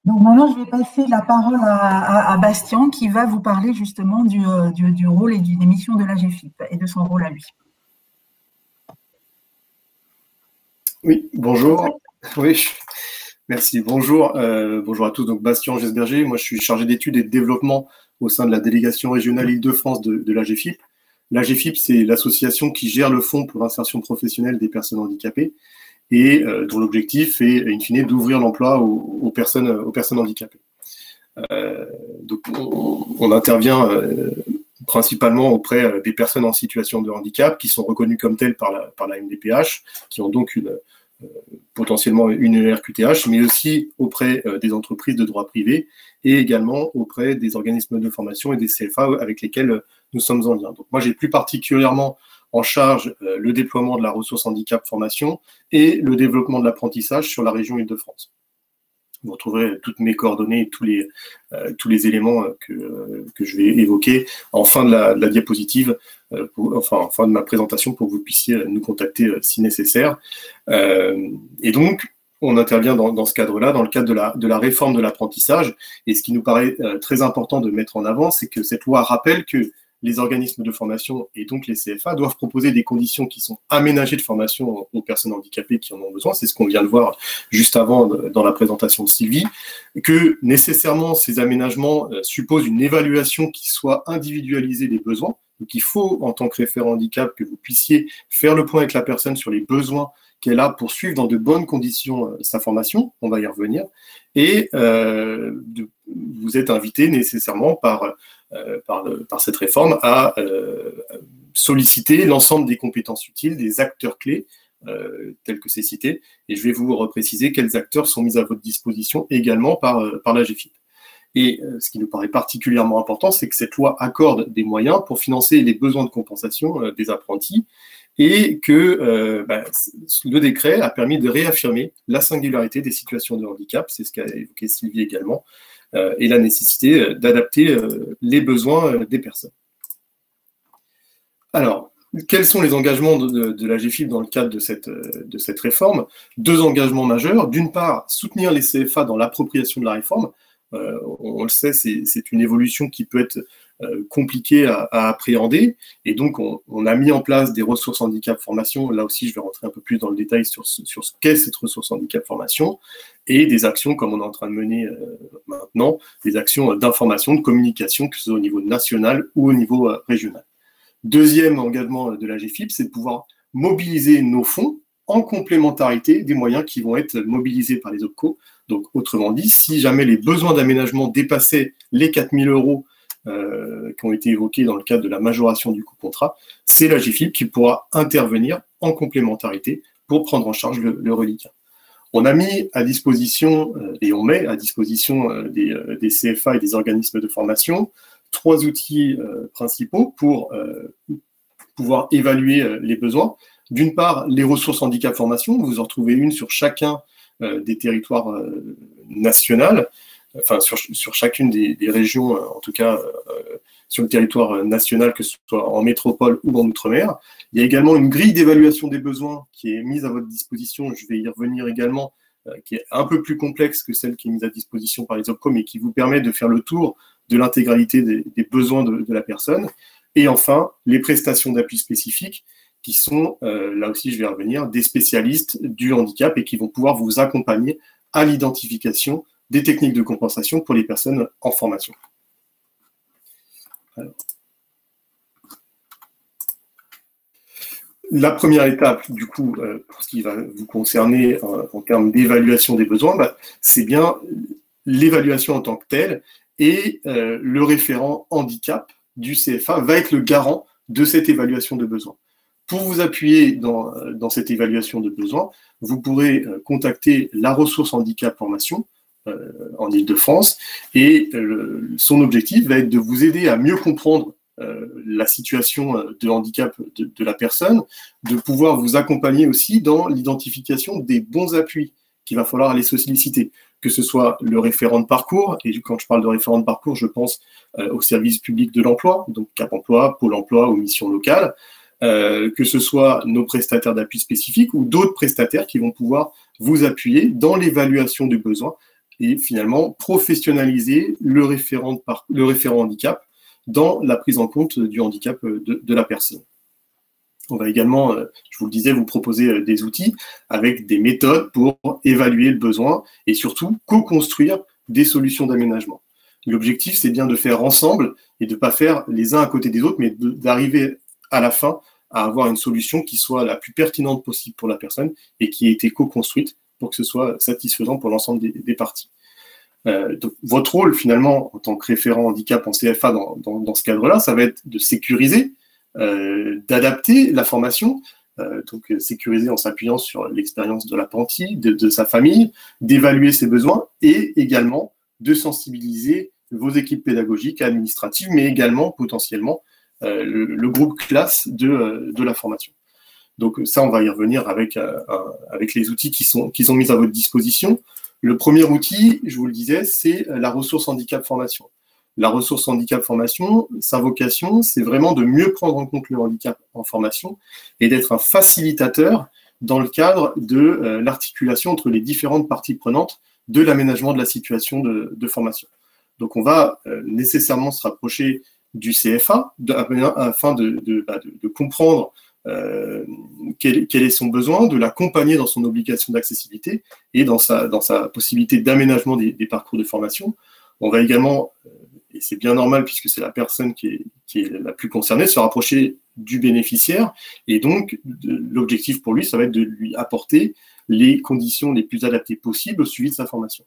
Donc maintenant, je vais passer la parole à Bastien qui va vous parler justement du rôle et des missions de l'AGFIP et de son rôle à lui. Oui, bonjour. Oui, merci. Bonjour, bonjour à tous. Donc Bastien Gesberger, moi je suis chargé d'études et de développement au sein de la délégation régionale Île-de-France de l'AGFIP. L'AGFIP, c'est l'association qui gère le fonds pour l'insertion professionnelle des personnes handicapées et dont l'objectif est, in fine, d'ouvrir l'emploi aux personnes handicapées. Donc on intervient principalement auprès des personnes en situation de handicap qui sont reconnues comme telles par la MDPH, qui ont donc potentiellement une ERQTH, mais aussi auprès des entreprises de droit privé et également auprès des organismes de formation et des CFA avec lesquels nous sommes en lien. Donc moi, j'ai plus particulièrement en charge le déploiement de la ressource handicap formation et le développement de l'apprentissage sur la région Île-de-France. Vous retrouverez toutes mes coordonnées et tous les éléments que je vais évoquer en fin de la diapositive, en fin de ma présentation pour que vous puissiez nous contacter si nécessaire. Et donc, on intervient dans ce cadre-là, dans le cadre de la réforme de l'apprentissage. Et ce qui nous paraît très important de mettre en avant, c'est que cette loi rappelle que les organismes de formation et donc les CFA doivent proposer des conditions qui sont aménagées de formation aux personnes handicapées qui en ont besoin. C'est ce qu'on vient de voir juste avant dans la présentation de Sylvie, que nécessairement ces aménagements supposent une évaluation qui soit individualisée des besoins. Donc il faut, en tant que référent handicap, que vous puissiez faire le point avec la personne sur les besoins qu'elle a pour suivre dans de bonnes conditions sa formation, on va y revenir, et vous êtes invité nécessairement par cette réforme à solliciter l'ensemble des compétences utiles, des acteurs clés, tels que c'est cité, et je vais vous repréciser quels acteurs sont mis à votre disposition également par l'AGFIP. Et ce qui nous paraît particulièrement important, c'est que cette loi accorde des moyens pour financer les besoins de compensation des apprentis et que le décret a permis de réaffirmer la singularité des situations de handicap, c'est ce qu'a évoqué Sylvie également, et la nécessité d'adapter les besoins des personnes. Alors, quels sont les engagements de l'AGFIP dans le cadre de cette réforme? Deux engagements majeurs. D'une part, soutenir les CFA dans l'appropriation de la réforme. On le sait, c'est une évolution qui peut être compliquée à appréhender, et donc on a mis en place des ressources handicap formation. Là aussi, je vais rentrer un peu plus dans le détail sur ce qu'est cette ressource handicap formation, et des actions comme on est en train de mener maintenant, des actions d'information, de communication, que ce soit au niveau national ou au niveau régional. Deuxième engagement de l'AGFIP, c'est de pouvoir mobiliser nos fonds en complémentarité des moyens qui vont être mobilisés par les OPCO. Donc, autrement dit, si jamais les besoins d'aménagement dépassaient les 4 000 € qui ont été évoqués dans le cadre de la majoration du coût contrat, c'est l'AGFIP qui pourra intervenir en complémentarité pour prendre en charge le reliquat. On a mis à disposition, et on met à disposition des CFA et des organismes de formation, 3 outils principaux pour pouvoir évaluer les besoins. D'une part, les ressources handicap formation, vous en retrouvez une sur chacun des territoires nationaux, enfin sur chacune des régions, en tout cas sur le territoire national, que ce soit en métropole ou en outre-mer. Il y a également une grille d'évaluation des besoins qui est mise à votre disposition, je vais y revenir également, qui est un peu plus complexe que celle qui est mise à disposition par les OPCO, mais qui vous permet de faire le tour de l'intégralité des besoins de la personne. Et enfin, les prestations d'appui spécifiques, qui sont, là aussi je vais revenir, des spécialistes du handicap et qui vont pouvoir vous accompagner à l'identification des techniques de compensation pour les personnes en formation. Alors. La première étape, du coup, pour ce qui va vous concerner en termes d'évaluation des besoins, c'est bien l'évaluation en tant que telle, et le référent handicap du CFA va être le garant de cette évaluation de besoins. Pour vous appuyer dans cette évaluation de besoins, vous pourrez contacter la ressource handicap formation en Île-de-France, et son objectif va être de vous aider à mieux comprendre la situation de handicap de la personne, de pouvoir vous accompagner aussi dans l'identification des bons appuis qu'il va falloir aller solliciter, que ce soit le référent de parcours, et quand je parle de référent de parcours, je pense au service public de l'emploi, donc Cap Emploi, Pôle Emploi ou Mission Locale, que ce soit nos prestataires d'appui spécifiques ou d'autres prestataires qui vont pouvoir vous appuyer dans l'évaluation du besoin et finalement professionnaliser le référent handicap dans la prise en compte du handicap de la personne. On va également, je vous le disais, vous proposer des outils avec des méthodes pour évaluer le besoin et surtout co-construire des solutions d'aménagement. L'objectif, c'est bien de faire ensemble et de ne pas faire les uns à côté des autres, mais d'arriver à la fin à avoir une solution qui soit la plus pertinente possible pour la personne et qui ait été co-construite pour que ce soit satisfaisant pour l'ensemble des parties. Donc, votre rôle, finalement, en tant que référent handicap en CFA dans ce cadre-là, ça va être de sécuriser, d'adapter la formation, donc sécuriser en s'appuyant sur l'expérience de l'apprenti, de sa famille, d'évaluer ses besoins et également de sensibiliser vos équipes pédagogiques, administratives, mais également potentiellement le groupe classe de la formation. Donc ça, on va y revenir avec les outils qui sont mis à votre disposition. Le premier outil, je vous le disais, c'est la ressource handicap formation. La ressource handicap formation, sa vocation, c'est vraiment de mieux prendre en compte le handicap en formation et d'être un facilitateur dans le cadre de l'articulation entre les différentes parties prenantes de l'aménagement de la situation de formation. Donc on va nécessairement se rapprocher du CFA afin de comprendre quel est son besoin, de l'accompagner dans son obligation d'accessibilité et dans sa possibilité d'aménagement des parcours de formation. On va également, et c'est bien normal puisque c'est la personne qui est la plus concernée, se rapprocher du bénéficiaire, et donc l'objectif pour lui, ça va être de lui apporter les conditions les plus adaptées possibles au suivi de sa formation.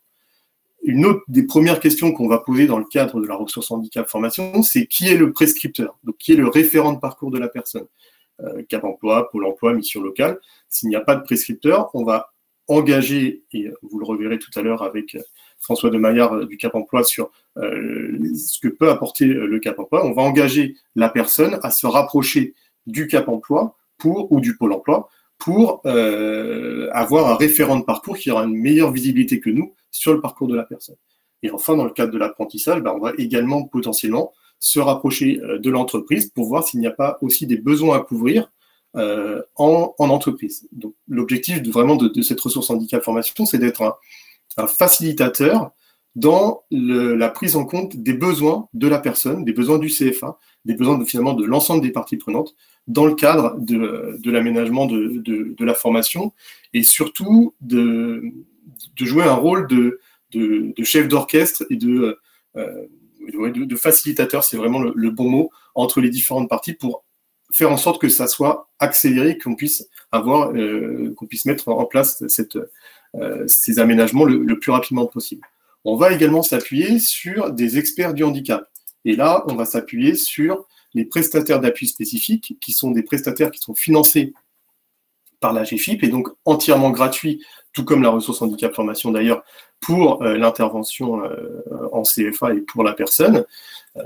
Une autre des premières questions qu'on va poser dans le cadre de la ressource handicap formation, c'est qui est le prescripteur, donc qui est le référent de parcours de la personne. Cap emploi, Pôle emploi, mission locale. S'il n'y a pas de prescripteur, on va engager, et vous le reverrez tout à l'heure avec François de Maillard du Cap emploi sur ce que peut apporter le Cap emploi, on va engager la personne à se rapprocher du Cap emploi ou du Pôle emploi pour avoir un référent de parcours qui aura une meilleure visibilité que nous sur le parcours de la personne. Et enfin, dans le cadre de l'apprentissage, on va également potentiellement se rapprocher de l'entreprise pour voir s'il n'y a pas aussi des besoins à couvrir en entreprise. Donc, l'objectif de cette ressource handicap formation, c'est d'être un facilitateur dans la prise en compte des besoins de la personne, des besoins du CFA, des besoins finalement de l'ensemble des parties prenantes dans le cadre de l'aménagement de la formation et surtout de jouer un rôle de chef d'orchestre et de facilitateur, c'est vraiment le bon mot, entre les différentes parties pour faire en sorte que ça soit accéléré, qu'on puisse mettre en place ces aménagements le plus rapidement possible. On va également s'appuyer sur des experts du handicap. Et là, on va s'appuyer sur les prestataires d'appui spécifiques, qui sont des prestataires qui sont financés par la GFIP et donc entièrement gratuits, tout comme la ressource handicap formation d'ailleurs, pour l'intervention en CFA et pour la personne.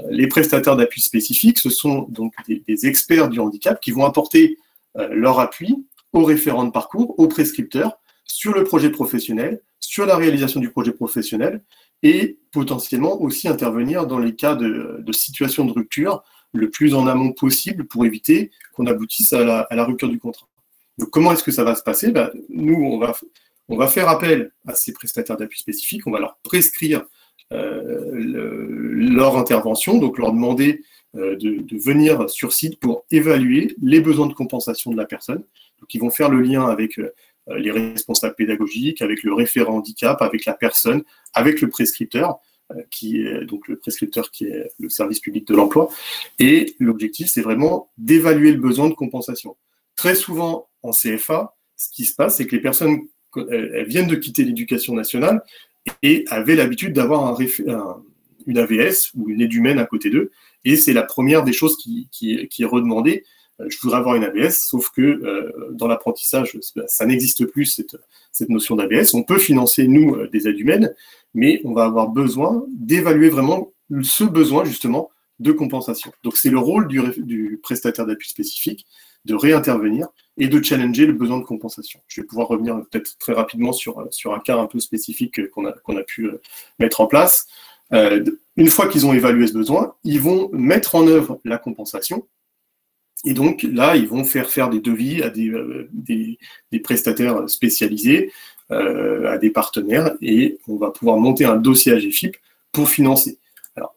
Les prestataires d'appui spécifiques, ce sont donc des experts du handicap qui vont apporter leur appui aux référents de parcours, aux prescripteurs, sur le projet professionnel, sur la réalisation du projet professionnel et potentiellement aussi intervenir dans les cas de situation de rupture le plus en amont possible pour éviter qu'on aboutisse à la rupture du contrat. Donc, comment est-ce que ça va se passer ? Nous, on va faire appel à ces prestataires d'appui spécifiques, on va leur prescrire leur intervention, donc leur demander de venir sur site pour évaluer les besoins de compensation de la personne. Donc, ils vont faire le lien avec les responsables pédagogiques, avec le référent handicap, avec la personne, avec le prescripteur, qui est le service public de l'emploi. Et l'objectif, c'est vraiment d'évaluer le besoin de compensation. Très souvent, en CFA, ce qui se passe, c'est que les personnes, elles viennent de quitter l'éducation nationale et avaient l'habitude d'avoir une AVS ou une aide humaine à côté d'eux. Et c'est la première des choses qui est redemandée. Je voudrais avoir une AVS, sauf que dans l'apprentissage, ça n'existe plus, cette notion d'AVS. On peut financer, nous, des aides humaines, mais on va avoir besoin d'évaluer vraiment ce besoin, justement, de compensation. Donc, c'est le rôle du prestataire d'appui spécifique de réintervenir et de challenger le besoin de compensation. Je vais pouvoir revenir peut-être très rapidement sur un cas un peu spécifique qu'on a pu mettre en place. Une fois qu'ils ont évalué ce besoin, ils vont mettre en œuvre la compensation. Et donc là, ils vont faire des devis à des prestataires spécialisés à des partenaires et on va pouvoir monter un dossier AGFIP pour financer. Alors,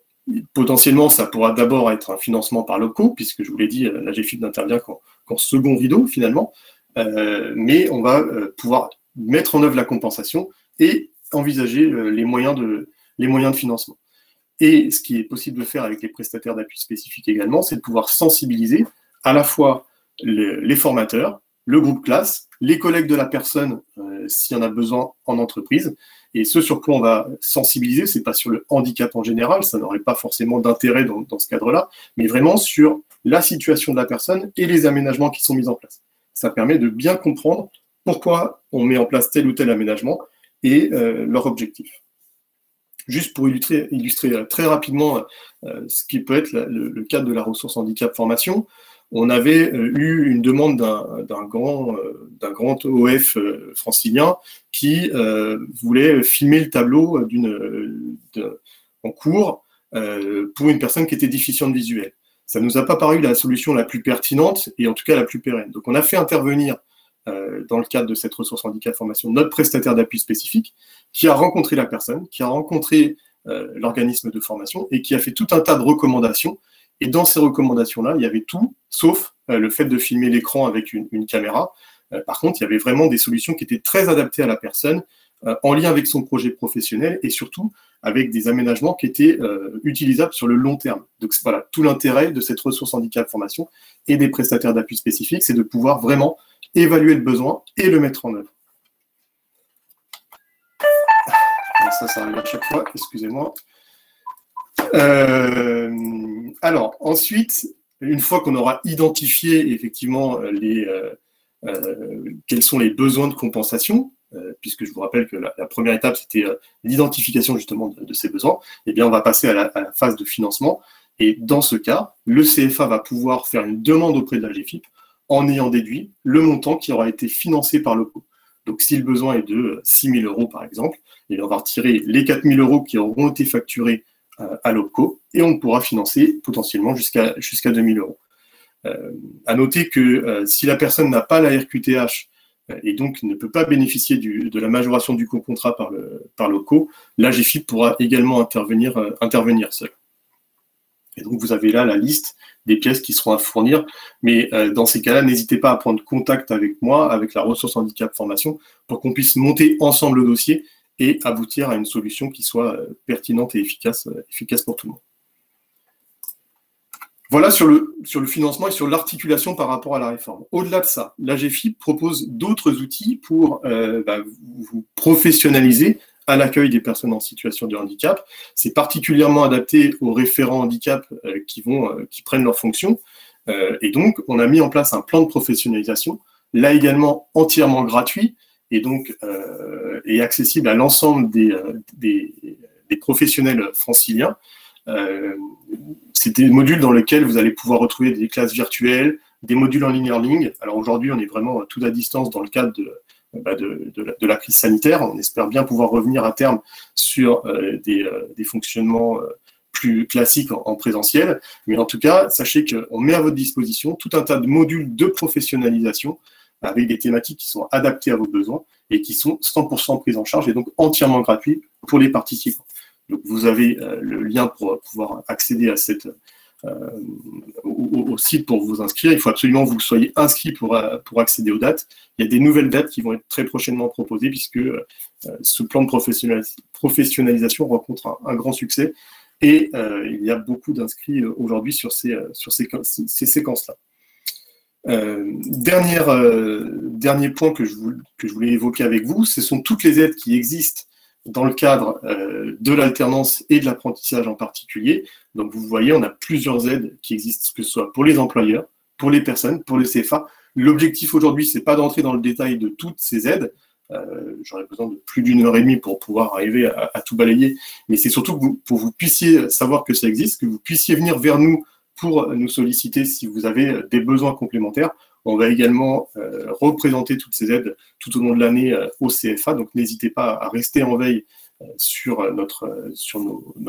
potentiellement, ça pourra d'abord être un financement par locaux, puisque je vous l'ai dit, l'AGFIP n'intervient qu'en second rideau finalement, mais on va pouvoir mettre en œuvre la compensation et envisager les moyens de financement. Et ce qui est possible de faire avec les prestataires d'appui spécifiques également, c'est de pouvoir sensibiliser à la fois les formateurs, le groupe classe, les collègues de la personne, s'il y en a besoin en entreprise. Et ce sur quoi on va sensibiliser, ce n'est pas sur le handicap en général, ça n'aurait pas forcément d'intérêt dans ce cadre-là, mais vraiment sur la situation de la personne et les aménagements qui sont mis en place. Ça permet de bien comprendre pourquoi on met en place tel ou tel aménagement et leur objectif. Juste pour illustrer très rapidement ce qui peut être le cadre de la ressource handicap formation, on avait eu une demande d'un grand OF francilien qui voulait filmer le tableau en cours pour une personne qui était déficiente visuelle. Ça ne nous a pas paru la solution la plus pertinente et en tout cas la plus pérenne. Donc on a fait intervenir dans le cadre de cette ressource handicap formation notre prestataire d'appui spécifique qui a rencontré la personne, qui a rencontré l'organisme de formation et qui a fait tout un tas de recommandations. Et dans ces recommandations-là, il y avait tout, sauf le fait de filmer l'écran avec une caméra. Par contre, il y avait vraiment des solutions qui étaient très adaptées à la personne, en lien avec son projet professionnel et surtout avec des aménagements qui étaient utilisables sur le long terme. Donc voilà, tout l'intérêt de cette ressource handicap formation et des prestataires d'appui spécifiques, c'est de pouvoir vraiment évaluer le besoin et le mettre en œuvre. Ça arrive à chaque fois, excusez-moi. Alors, ensuite, une fois qu'on aura identifié effectivement quels sont les besoins de compensation, puisque je vous rappelle que la première étape, c'était l'identification justement de ces besoins, eh bien, on va passer à la phase de financement. Et dans ce cas, le CFA va pouvoir faire une demande auprès de l'AGFIP en ayant déduit le montant qui aura été financé par le co. Donc, si le besoin est de 6 000 € par exemple, et on va retirer les 4 000 € qui auront été facturés à l'OPCO et on pourra financer potentiellement jusqu'à 2 000 €. À noter que si la personne n'a pas la RQTH et donc ne peut pas bénéficier de la majoration du co-contrat par l'OPCO, l'AGFIP pourra également intervenir seul. Et donc vous avez là la liste des pièces qui seront à fournir, mais dans ces cas-là, n'hésitez pas à prendre contact avec moi, avec la ressource handicap formation, pour qu'on puisse monter ensemble le dossier et aboutir à une solution qui soit pertinente et efficace pour tout le monde. Voilà sur le financement et sur l'articulation par rapport à la réforme. Au-delà de ça, l'AGFIP propose d'autres outils pour vous professionnaliser à l'accueil des personnes en situation de handicap. C'est particulièrement adapté aux référents handicap qui prennent leurs fonctions. Et donc, on a mis en place un plan de professionnalisation, là également entièrement gratuit, et donc est accessible à l'ensemble des professionnels franciliens. C'est des modules dans lesquels vous allez pouvoir retrouver des classes virtuelles, des modules en e-learning. Alors aujourd'hui, on est vraiment tout à distance dans le cadre de la crise sanitaire. On espère bien pouvoir revenir à terme sur des fonctionnements plus classiques en présentiel. Mais en tout cas, sachez qu'on met à votre disposition tout un tas de modules de professionnalisation avec des thématiques qui sont adaptées à vos besoins et qui sont 100% prises en charge et donc entièrement gratuits pour les participants. Donc vous avez le lien pour pouvoir accéder à au site pour vous inscrire. Il faut absolument que vous soyez inscrit pour accéder aux dates. Il y a des nouvelles dates qui vont être très prochainement proposées puisque ce plan de professionnalisation rencontre un grand succès et il y a beaucoup d'inscrits aujourd'hui sur ces séquences-là. Dernier point que je voulais évoquer avec vous, ce sont toutes les aides qui existent dans le cadre de l'alternance et de l'apprentissage en particulier. Donc vous voyez, on a plusieurs aides qui existent, que ce soit pour les employeurs, pour les personnes, pour les CFA. L'objectif aujourd'hui, c'est pas d'entrer dans le détail de toutes ces aides. J'aurais besoin de plus d'1h30 pour pouvoir arriver à tout balayer, mais c'est surtout pour que vous puissiez savoir que ça existe, que vous puissiez venir vers nous pour nous solliciter si vous avez des besoins complémentaires. On va également représenter toutes ces aides tout au long de l'année au CFA, donc n'hésitez pas à rester en veille sur notre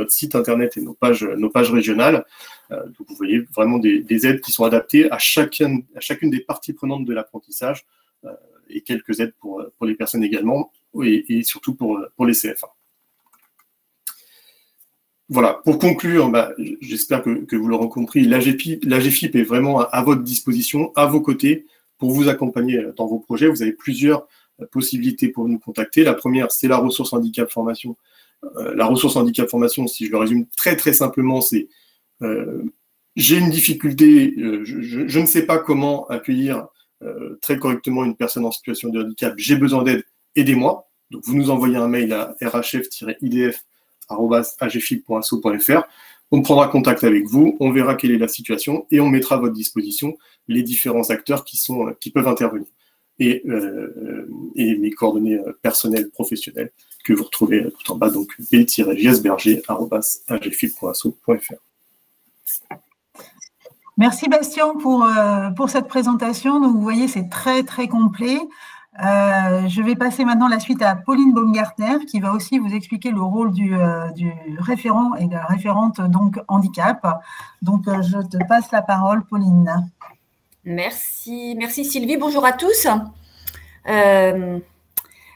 site internet et nos pages régionales. Donc vous voyez vraiment des aides qui sont adaptées à chacune des parties prenantes de l'apprentissage et quelques aides pour les personnes également, et surtout pour les CFA. Voilà, pour conclure, j'espère que vous l'aurez compris, l'AGFIP est vraiment à votre disposition, à vos côtés, pour vous accompagner dans vos projets. Vous avez plusieurs possibilités pour nous contacter. La première, c'est la ressource handicap formation. La ressource handicap formation, si je le résume très très simplement, c'est j'ai une difficulté, je ne sais pas comment accueillir très correctement une personne en situation de handicap, j'ai besoin d'aide, aidez-moi. Donc vous nous envoyez un mail à rhf-idf@agfip.asso.fr. On prendra contact avec vous, on verra quelle est la situation et on mettra à votre disposition les différents acteurs qui peuvent intervenir. Et mes coordonnées personnelles, professionnelles, que vous retrouvez tout en bas, donc b-jsberger@agfip.asso.fr. Merci Bastien pour cette présentation. Donc, vous voyez, c'est très très complet. Je vais passer maintenant la suite à Pauline Baumgartner qui va aussi vous expliquer le rôle du référent et de la référente donc handicap. Donc, je te passe la parole, Pauline. Merci Sylvie. Bonjour à tous.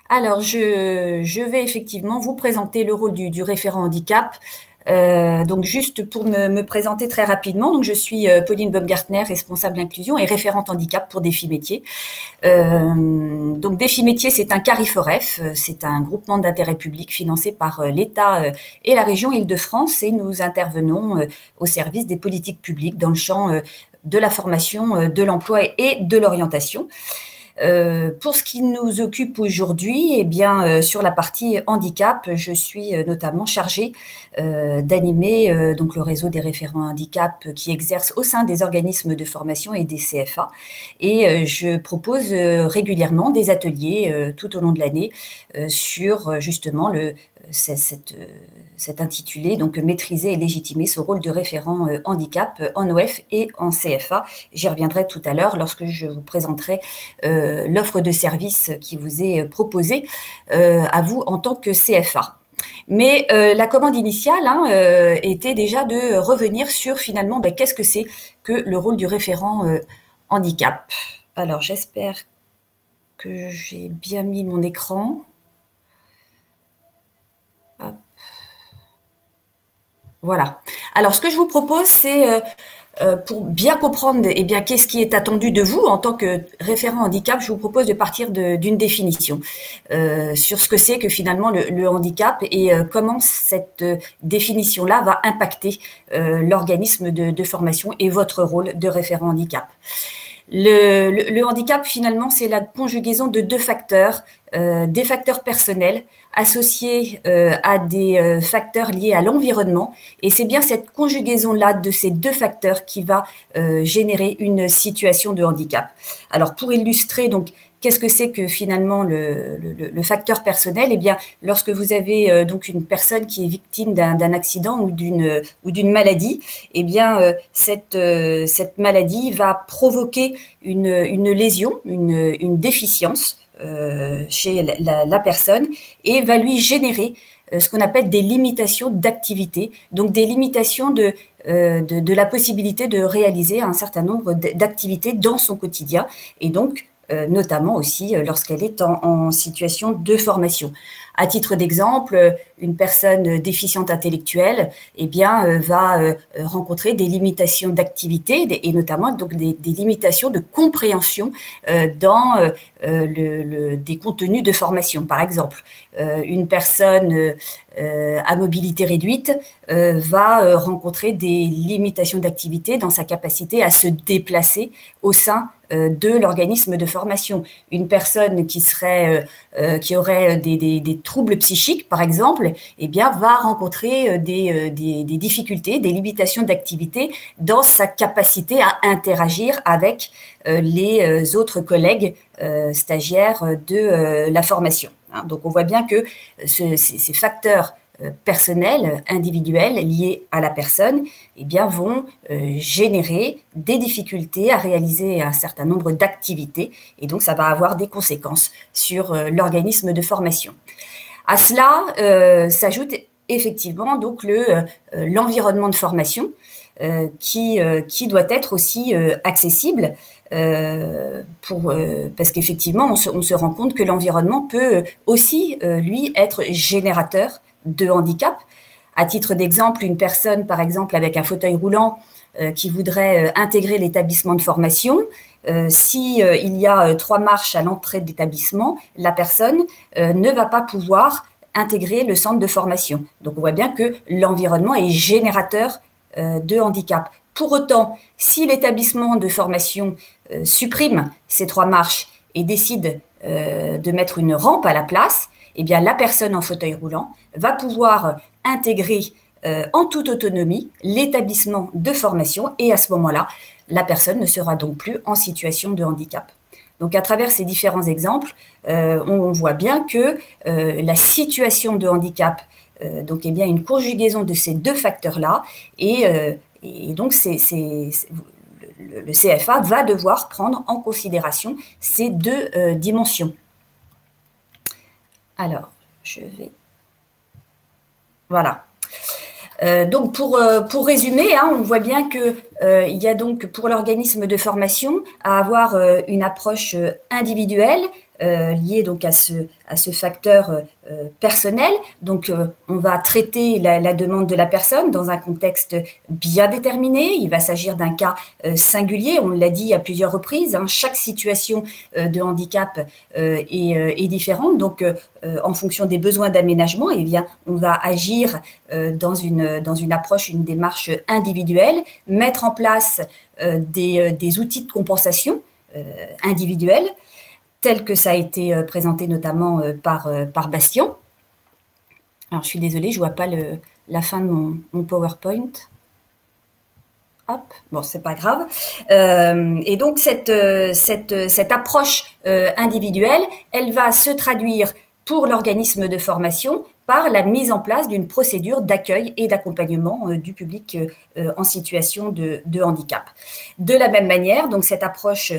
Alors, je vais effectivement vous présenter le rôle du référent handicap. Donc, juste pour me présenter très rapidement, donc je suis Pauline Baumgartner, responsable d'inclusion et référente handicap pour Défi Métier. Donc, Défi Métier, c'est un CARIFOREF, c'est un groupement d'intérêt public financé par l'État et la région Île-de-France, et nous intervenons au service des politiques publiques dans le champ de la formation, de l'emploi et de l'orientation. Pour ce qui nous occupe aujourd'hui, eh bien, sur la partie handicap, je suis notamment chargée d'animer donc le réseau des référents handicap qui exercent au sein des organismes de formation et des CFA. Et je propose régulièrement des ateliers tout au long de l'année sur justement cet intitulé, donc maîtriser et légitimer ce rôle de référent handicap en OF et en CFA. J'y reviendrai tout à l'heure lorsque je vous présenterai l'offre de service qui vous est proposée à vous en tant que CFA. Mais la commande initiale était déjà de revenir sur finalement qu'est-ce que c'est que le rôle du référent handicap. Alors j'espère que j'ai bien mis mon écran. Hop. Voilà. Alors ce que je vous propose, c'est pour bien comprendre qu'est-ce qui est attendu de vous en tant que référent handicap, je vous propose de partir d'une définition sur ce que c'est que finalement le handicap et comment cette définition-là va impacter l'organisme de formation et votre rôle de référent handicap. Le handicap, finalement, c'est la conjugaison de deux facteurs, des facteurs personnels associés à des facteurs liés à l'environnement. Et c'est bien cette conjugaison-là de ces deux facteurs qui va générer une situation de handicap. Alors, pour illustrer, donc, qu'est-ce que c'est que finalement le facteur personnel? Eh bien, lorsque vous avez donc une personne qui est victime d'un accident ou d'une maladie, eh bien cette maladie va provoquer une lésion, une déficience chez la personne et va lui générer ce qu'on appelle des limitations d'activité, donc des limitations de la possibilité de réaliser un certain nombre d'activités dans son quotidien et donc notamment aussi lorsqu'elle est en situation de formation. À titre d'exemple, une personne déficiente intellectuelle va rencontrer des limitations d'activité et notamment donc des limitations de compréhension dans des contenus de formation. Par exemple, une personne à mobilité réduite va rencontrer des limitations d'activité dans sa capacité à se déplacer au sein de l'organisme de formation. Une personne qui aurait des troubles psychiques, par exemple, va rencontrer des difficultés, des limitations d'activité dans sa capacité à interagir avec les autres collègues stagiaires de la formation. Donc, on voit bien que ces facteurs personnels, individuels, liés à la personne, vont générer des difficultés à réaliser un certain nombre d'activités et donc ça va avoir des conséquences sur l'organisme de formation. À cela s'ajoute effectivement donc l'environnement de formation. qui doit être aussi accessible. Parce qu'effectivement, on se rend compte que l'environnement peut aussi, lui, être générateur de handicap. À titre d'exemple, une personne, par exemple, avec un fauteuil roulant qui voudrait intégrer l'établissement de formation, si il y a 3 marches à l'entrée de l'établissement, la personne ne va pas pouvoir intégrer le centre de formation. Donc, on voit bien que l'environnement est générateur de handicap. Pour autant, si l'établissement de formation supprime ces 3 marches et décide de mettre une rampe à la place, eh bien, la personne en fauteuil roulant va pouvoir intégrer en toute autonomie l'établissement de formation et à ce moment-là, la personne ne sera donc plus en situation de handicap. Donc, à travers ces différents exemples, on voit bien que la situation de handicap donc, est bien une conjugaison de ces 2 facteurs-là et donc, le CFA va devoir prendre en considération ces 2 dimensions. Alors, je vais… Voilà. Donc, pour résumer, on voit bien qu'il y a donc pour l'organisme de formation à avoir une approche individuelle liée donc à ce facteur personnel. Donc, on va traiter la demande de la personne dans un contexte bien déterminé. Il va s'agir d'un cas singulier, on l'a dit à plusieurs reprises. Chaque situation de handicap est différente. Donc, en fonction des besoins d'aménagement, eh bien, on va agir dans une approche, une démarche individuelle, mettre en place des outils de compensation individuels, tel que ça a été présenté notamment par Bastien. Alors, je suis désolée, je ne vois pas la fin de mon PowerPoint. Hop, bon, c'est pas grave. Et donc, cette approche individuelle, elle va se traduire pour l'organisme de formation par la mise en place d'une procédure d'accueil et d'accompagnement du public en situation de handicap. De la même manière, donc cette approche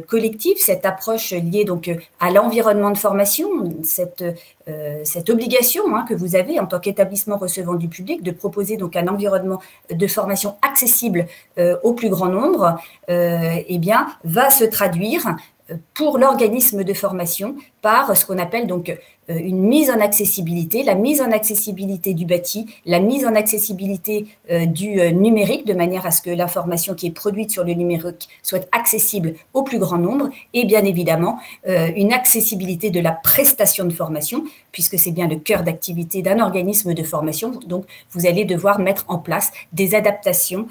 collective, cette approche liée donc à l'environnement de formation, cette obligation que vous avez en tant qu'établissement recevant du public de proposer donc un environnement de formation accessible au plus grand nombre, eh bien, va se traduire pour l'organisme de formation par ce qu'on appelle donc une mise en accessibilité, la mise en accessibilité du bâti, la mise en accessibilité du numérique, de manière à ce que l'information qui est produite sur le numérique soit accessible au plus grand nombre, et bien évidemment une accessibilité de la prestation de formation, puisque c'est bien le cœur d'activité d'un organisme de formation. Donc, vous allez devoir mettre en place des adaptations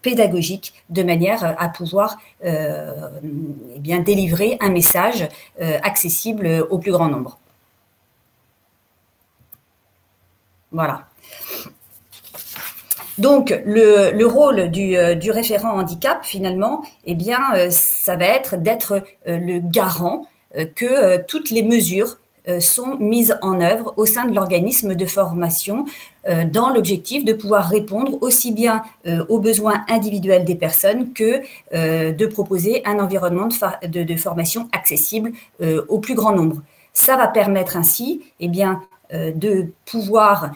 pédagogiques de manière à pouvoir eh bien, délivrer un message accessible au plus grand nombre. Voilà. Donc, le rôle du référent handicap, finalement, eh bien, ça va être d'être le garant que toutes les mesures sont mises en œuvre au sein de l'organisme de formation dans l'objectif de pouvoir répondre aussi bien aux besoins individuels des personnes que de proposer un environnement de formation accessible au plus grand nombre. Ça va permettre ainsi, eh bien, de pouvoir,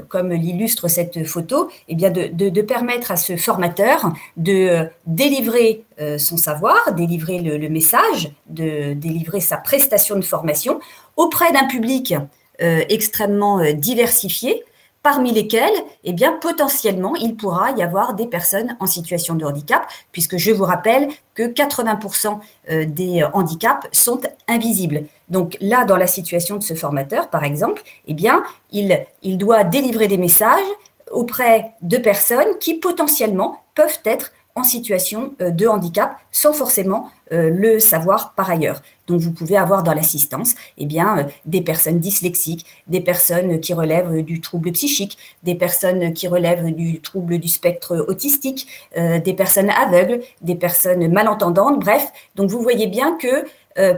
comme l'illustre cette photo, eh bien de permettre à ce formateur de délivrer son savoir, délivrer le message, de délivrer sa prestation de formation auprès d'un public extrêmement diversifié, parmi lesquels, eh bien, potentiellement, il pourra y avoir des personnes en situation de handicap, puisque je vous rappelle que 80% des handicaps sont invisibles. Donc là, dans la situation de ce formateur, par exemple, eh bien, il doit délivrer des messages auprès de personnes qui potentiellement peuvent être en situation de handicap sans forcément le savoir par ailleurs. Donc, vous pouvez avoir dans l'assistance eh bien, des personnes dyslexiques, des personnes qui relèvent du trouble psychique, des personnes qui relèvent du trouble du spectre autistique, des personnes aveugles, des personnes malentendantes, bref. Donc, vous voyez bien que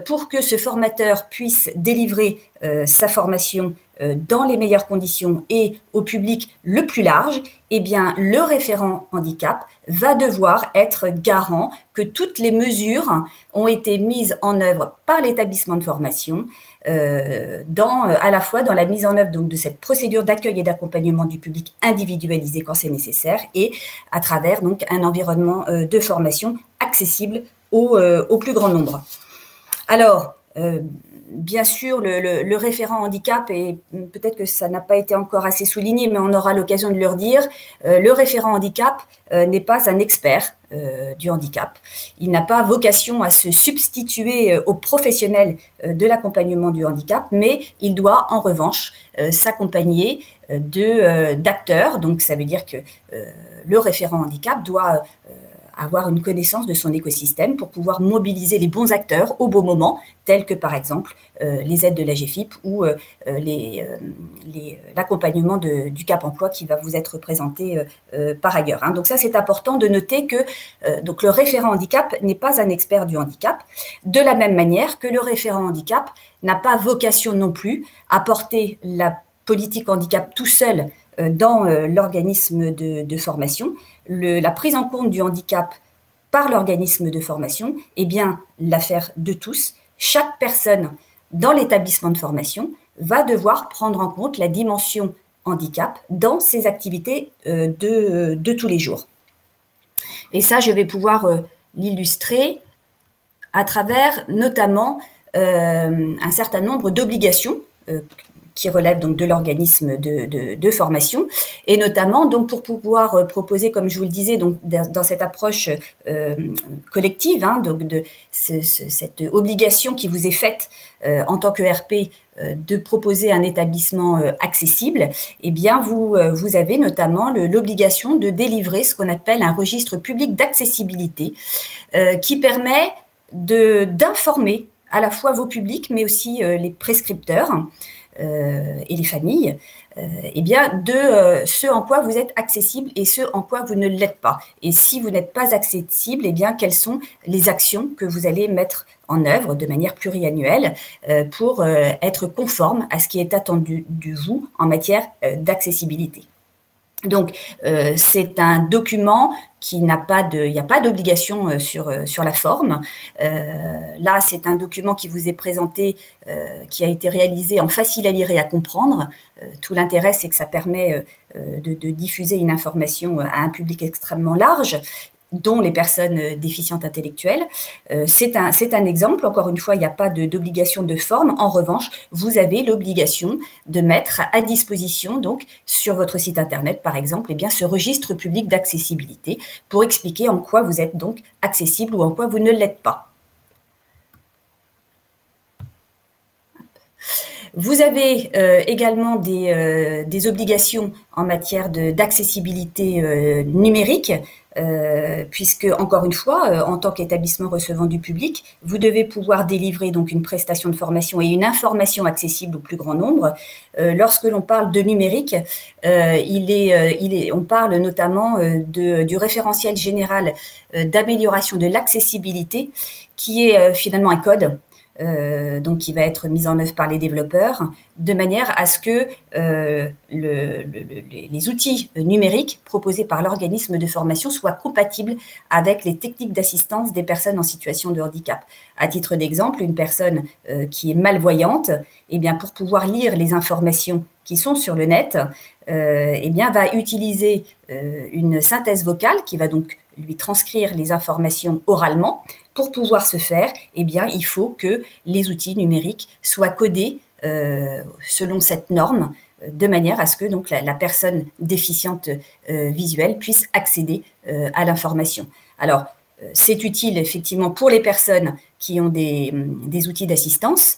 pour que ce formateur puisse délivrer sa formation dans les meilleures conditions et au public le plus large, eh bien, le référent handicap va devoir être garant que toutes les mesures ont été mises en œuvre par l'établissement de formation, à la fois dans la mise en œuvre donc, de cette procédure d'accueil et d'accompagnement du public individualisé quand c'est nécessaire et à travers donc, un environnement de formation accessible au plus grand nombre. Alors, bien sûr, le référent handicap, et peut-être que ça n'a pas été encore assez souligné, mais on aura l'occasion de le redire, le référent handicap n'est pas un expert du handicap. Il n'a pas vocation à se substituer aux professionnels de l'accompagnement du handicap, mais il doit en revanche s'accompagner d'acteurs. Donc, ça veut dire que le référent handicap doit avoir une connaissance de son écosystème pour pouvoir mobiliser les bons acteurs au bon moment, tels que par exemple les aides de l'AGEFIP ou l'accompagnement du Cap Emploi qui va vous être présenté par ailleurs. Hein. Donc ça, c'est important de noter que donc le référent handicap n'est pas un expert du handicap, de la même manière que le référent handicap n'a pas vocation non plus à porter la politique handicap tout seul dans l'organisme de formation. La prise en compte du handicap par l'organisme de formation est bien l'affaire de tous. Chaque personne dans l'établissement de formation va devoir prendre en compte la dimension handicap dans ses activités de tous les jours. Et ça, je vais pouvoir l'illustrer à travers notamment un certain nombre d'obligations qui relèvent donc de l'organisme de formation, et notamment donc pour pouvoir proposer, comme je vous le disais, donc dans cette approche collective, hein, donc de cette obligation qui vous est faite en tant que RP de proposer un établissement accessible, eh bien vous avez notamment l'obligation de délivrer ce qu'on appelle un registre public d'accessibilité qui permet d'informer à la fois vos publics, mais aussi les prescripteurs et les familles, eh bien de ce en quoi vous êtes accessible et ce en quoi vous ne l'êtes pas. Et si vous n'êtes pas accessible, eh bien quelles sont les actions que vous allez mettre en œuvre de manière pluriannuelle pour être conforme à ce qui est attendu de vous en matière d'accessibilité. Donc, c'est un document qui il n'y a pas d'obligation sur la forme. Là, c'est un document qui vous est présenté, qui a été réalisé en facile à lire et à comprendre. Tout l'intérêt, c'est que ça permet de diffuser une information à un public extrêmement large, dont les personnes déficientes intellectuelles. C'est un exemple. Encore une fois, il n'y a pas d'obligation de forme. En revanche, vous avez l'obligation de mettre à disposition, donc, sur votre site Internet, par exemple, eh bien, ce registre public d'accessibilité pour expliquer en quoi vous êtes donc accessible ou en quoi vous ne l'êtes pas. Vous avez également des obligations en matière d'accessibilité numérique, puisque, encore une fois, en tant qu'établissement recevant du public, vous devez pouvoir délivrer donc une prestation de formation et une information accessible au plus grand nombre. Lorsque l'on parle de numérique, on parle notamment du référentiel général d'amélioration de l'accessibilité, qui est finalement un code. Donc qui va être mise en œuvre par les développeurs, de manière à ce que les outils numériques proposés par l'organisme de formation soient compatibles avec les techniques d'assistance des personnes en situation de handicap. À titre d'exemple, une personne qui est malvoyante, eh bien, pour pouvoir lire les informations qui sont sur le net, eh bien, va utiliser une synthèse vocale qui va donc lui transcrire les informations oralement. Pour pouvoir se faire, eh bien, il faut que les outils numériques soient codés selon cette norme, de manière à ce que donc, la personne déficiente visuelle puisse accéder à l'information. Alors, c'est utile effectivement pour les personnes qui ont des outils d'assistance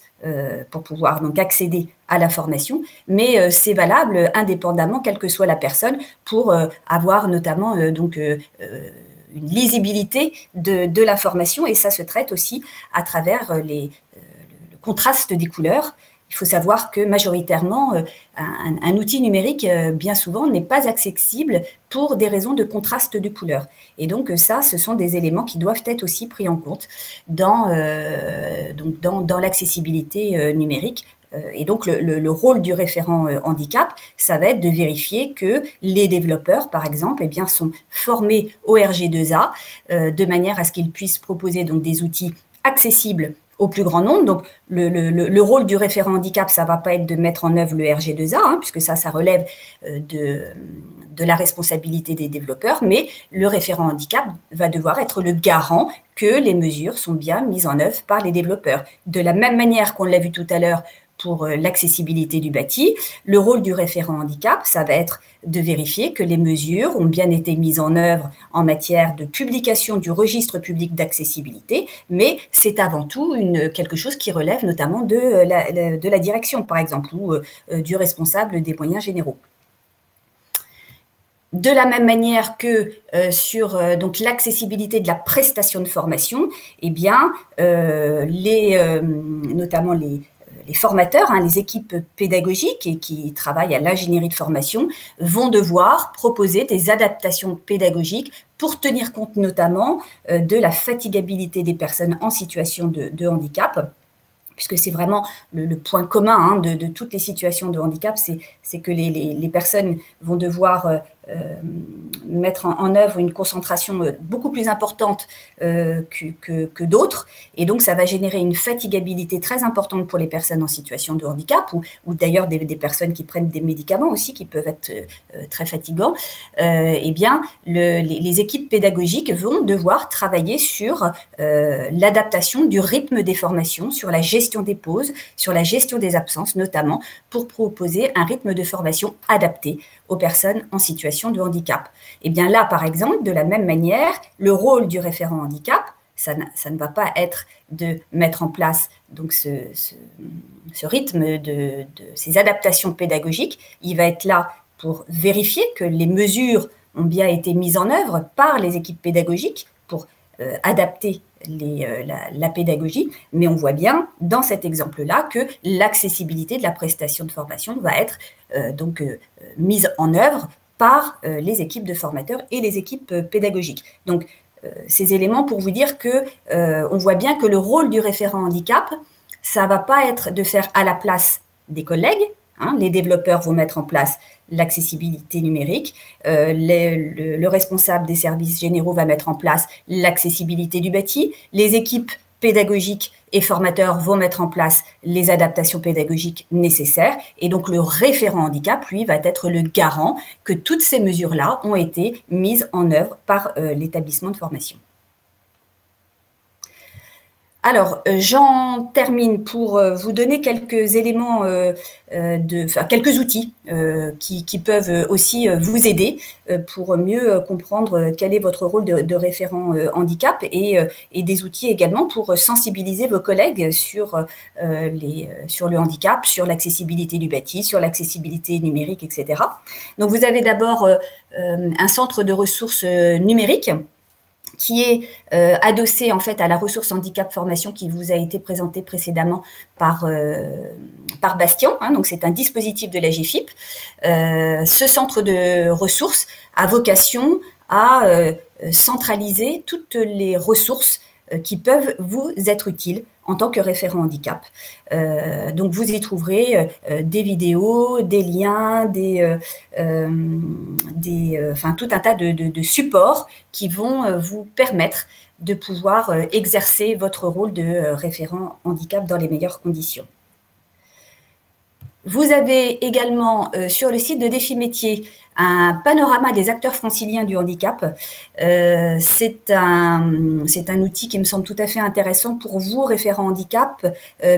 pour pouvoir donc accéder à l'information, mais c'est valable indépendamment, quelle que soit la personne, pour avoir notamment une lisibilité de l'information, et ça se traite aussi à travers le contraste des couleurs. Il faut savoir que majoritairement, un outil numérique, bien souvent, n'est pas accessible pour des raisons de contraste de couleurs. Et donc ça, ce sont des éléments qui doivent être aussi pris en compte dans l'accessibilité numérique Et donc, le rôle du référent handicap, ça va être de vérifier que les développeurs, par exemple, eh bien, sont formés au RG2A de manière à ce qu'ils puissent proposer donc des outils accessibles au plus grand nombre. Donc, le rôle du référent handicap, ça ne va pas être de mettre en œuvre le RG2A, hein, puisque ça relève de la responsabilité des développeurs, mais le référent handicap va devoir être le garant que les mesures sont bien mises en œuvre par les développeurs. De la même manière qu'on l'a vu tout à l'heure pour l'accessibilité du bâti, le rôle du référent handicap, ça va être de vérifier que les mesures ont bien été mises en œuvre en matière de publication du registre public d'accessibilité, mais c'est avant tout quelque chose qui relève notamment de la direction, par exemple, ou du responsable des moyens généraux. De la même manière que sur donc l'accessibilité de la prestation de formation, eh bien, notamment les formateurs, hein, les équipes pédagogiques et qui travaillent à l'ingénierie de formation vont devoir proposer des adaptations pédagogiques pour tenir compte notamment de la fatigabilité des personnes en situation de handicap, puisque c'est vraiment le point commun hein, de toutes les situations de handicap, c'est que les personnes vont devoir mettre en œuvre une concentration beaucoup plus importante que d'autres. Et donc, ça va générer une fatigabilité très importante pour les personnes en situation de handicap ou d'ailleurs des personnes qui prennent des médicaments aussi qui peuvent être très fatigants. Eh bien, les équipes pédagogiques vont devoir travailler sur l'adaptation du rythme des formations, sur la gestion des pauses, sur la gestion des absences notamment, pour proposer un rythme de formation adapté aux personnes en situation de handicap. Et bien là, par exemple, de la même manière, le rôle du référent handicap, ça ne va pas être de mettre en place donc ce rythme de ces adaptations pédagogiques. Il va être là pour vérifier que les mesures ont bien été mises en œuvre par les équipes pédagogiques pour adapter la pédagogie, mais on voit bien dans cet exemple-là que l'accessibilité de la prestation de formation va être mise en œuvre par les équipes de formateurs et les équipes pédagogiques. Donc, ces éléments pour vous dire que on voit bien que le rôle du référent handicap, ça ne va pas être de faire à la place des collègues. Hein, les développeurs vont mettre en place l'accessibilité numérique, le responsable des services généraux va mettre en place l'accessibilité du bâti, les équipes pédagogiques et formateurs vont mettre en place les adaptations pédagogiques nécessaires et donc le référent handicap, lui, va être le garant que toutes ces mesures-là ont été mises en œuvre par l'établissement de formation. Alors, j'en termine pour vous donner quelques éléments, quelques outils qui peuvent aussi vous aider pour mieux comprendre quel est votre rôle de référent handicap et des outils également pour sensibiliser vos collègues sur le handicap, sur l'accessibilité du bâti, sur l'accessibilité numérique, etc. Donc, vous avez d'abord un centre de ressources numériques qui est adossé en fait à la ressource handicap formation qui vous a été présentée précédemment par Bastien. Hein, donc c'est un dispositif de la GFIP. Ce centre de ressources a vocation à centraliser toutes les ressources qui peuvent vous être utiles en tant que référent handicap. Donc, vous y trouverez des vidéos, des liens, tout un tas de supports qui vont vous permettre de pouvoir exercer votre rôle de référent handicap dans les meilleures conditions. Vous avez également sur le site de Défi Métier un panorama des acteurs franciliens du handicap. C'est un outil qui me semble tout à fait intéressant pour vous, référents handicap,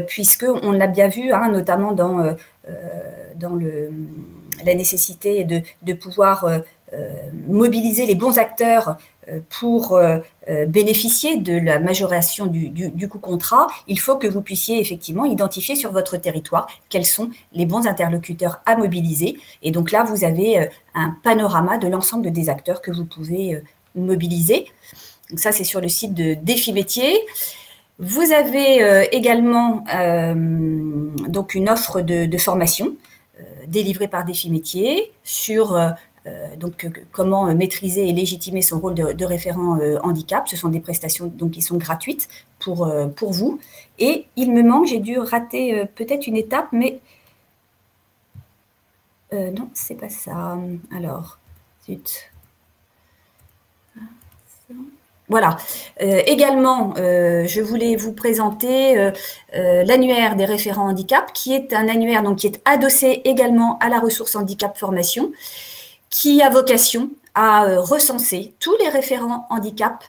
puisqu'on l'a bien vu, hein, notamment dans la nécessité de pouvoir mobiliser les bons acteurs pour bénéficier de la majoration du coût contrat. Il faut que vous puissiez effectivement identifier sur votre territoire quels sont les bons interlocuteurs à mobiliser. Et donc là, vous avez un panorama de l'ensemble des acteurs que vous pouvez mobiliser. Donc ça, c'est sur le site de Défi Métier. Vous avez également donc une offre de formation délivrée par Défi Métier sur donc comment maîtriser et légitimer son rôle de référent handicap. Ce sont des prestations donc qui sont gratuites pour vous. Et il me manque, j'ai dû rater peut-être une étape, mais non, c'est pas ça. Alors, zut. Voilà. Également, je voulais vous présenter l'annuaire des référents handicap, qui est un annuaire donc, qui est adossé également à la ressource handicap formation, qui a vocation à recenser tous les référents handicap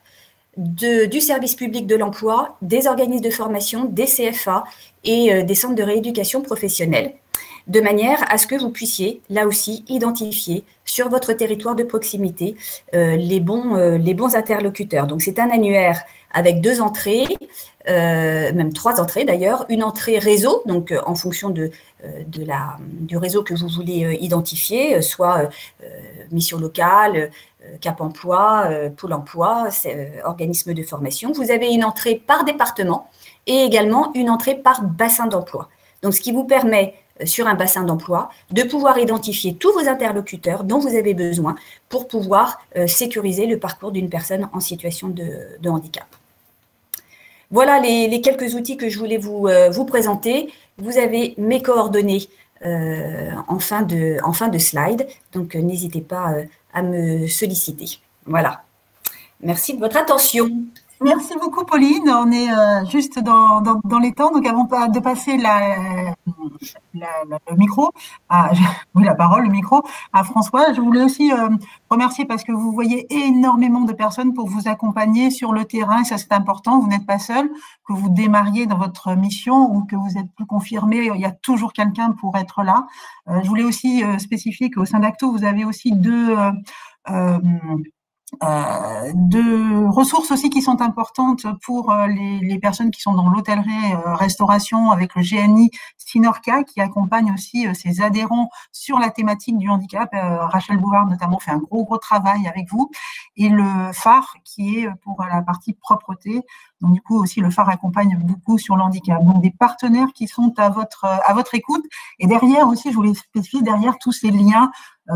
du service public de l'emploi, des organismes de formation, des CFA et des centres de rééducation professionnelle, de manière à ce que vous puissiez, là aussi, identifier sur votre territoire de proximité les bons interlocuteurs. Donc, c'est un annuaire avec 2 entrées, même 3 entrées d'ailleurs, une entrée réseau, donc en fonction du réseau que vous voulez identifier, soit mission locale, Cap Emploi, Pôle Emploi, organisme de formation. Vous avez une entrée par département et également une entrée par bassin d'emploi. Donc, ce qui vous permet sur un bassin d'emploi, de pouvoir identifier tous vos interlocuteurs dont vous avez besoin pour pouvoir sécuriser le parcours d'une personne en situation de handicap. Voilà les quelques outils que je voulais vous présenter. Vous avez mes coordonnées en fin de slide, donc n'hésitez pas à me solliciter. Voilà. Merci de votre attention. Merci beaucoup, Pauline. On est juste dans les temps. Donc, avant de passer le micro, le micro à François, je voulais aussi remercier parce que vous voyez énormément de personnes pour vous accompagner sur le terrain. Ça, c'est important. Vous n'êtes pas seul. Que vous démarriez dans votre mission ou que vous êtes plus confirmé, il y a toujours quelqu'un pour être là. Je voulais aussi spécifier qu'au sein d'Acto, vous avez aussi deux ressources aussi qui sont importantes pour les personnes qui sont dans l'hôtellerie restauration avec le GNI Sinorca qui accompagne aussi ses adhérents sur la thématique du handicap. Rachel Bouvard notamment fait un gros travail avec vous, et le phare qui est pour la partie propreté. Donc du coup aussi le phare accompagne beaucoup sur le handicap. Donc des partenaires qui sont à votre écoute, et derrière aussi je voulais spécifier derrière tous ces liens,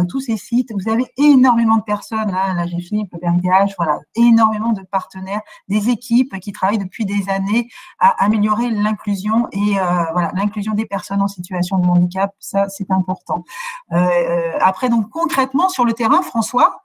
tous ces sites, vous avez énormément de personnes, là j'ai Philippe, le PRIDH, voilà, énormément de partenaires, des équipes qui travaillent depuis des années à améliorer l'inclusion et voilà, l'inclusion des personnes en situation de handicap, ça c'est important. Après donc concrètement sur le terrain, François,